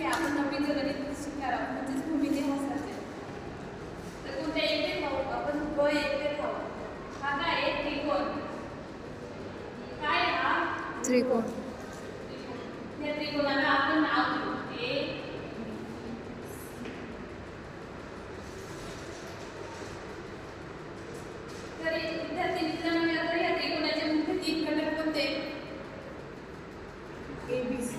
आपण नववीचं गणित शिकणार आहोत, म्हणजेच भूमितीहासाचे. तर कोणत्या एकटे पाहू आपण, ब एकटे पाहू. हा काय आहे? त्रिकोण. काय हा? त्रिकोण. या त्रिकोणाला आपण नाव देऊ. तर विद्यार्थी मित्रांनो, या त्रिकोणाचे मुख्य 3 घटक कोणते? ABC.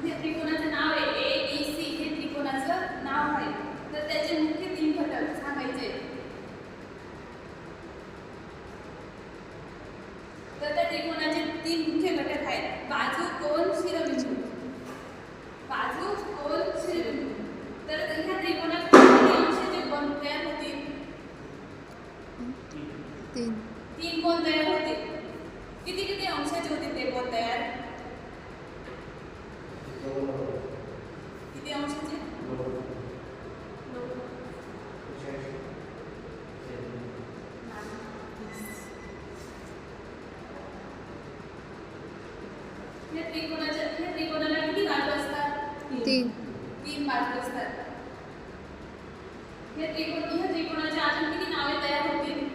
या त्रिकोणाचं नाव आहे ABC. हे त्रिकोणाचं नाव आहे. तर त्याचे मुख्य 3 घटक सांगायचे. तर त्या त्रिकोणाचे 3 मुख्य घटक आहेत: बाजू, कोन, शिरोबिंदू. बाजू, कोन, शिरोबिंदू. तर ह्या त्रिकोणात किती अंशाचे कोन तयार होतील? 3 कोन तयार होतील. किती किती अंशाचे होतील ते कोन तयार? किती अंशाचे? या त्रिकोणाला किती बाजू असतात? 3 बाजू असतात. या त्रिकोणाच्या अजून किती नावे तयार होतील?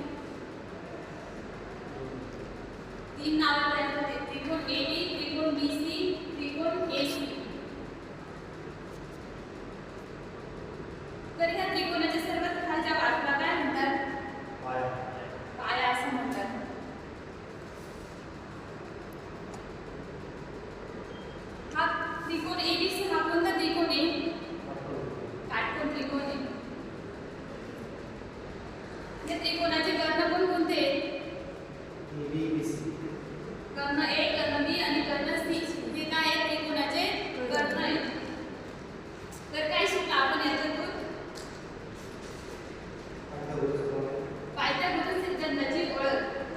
3 नावे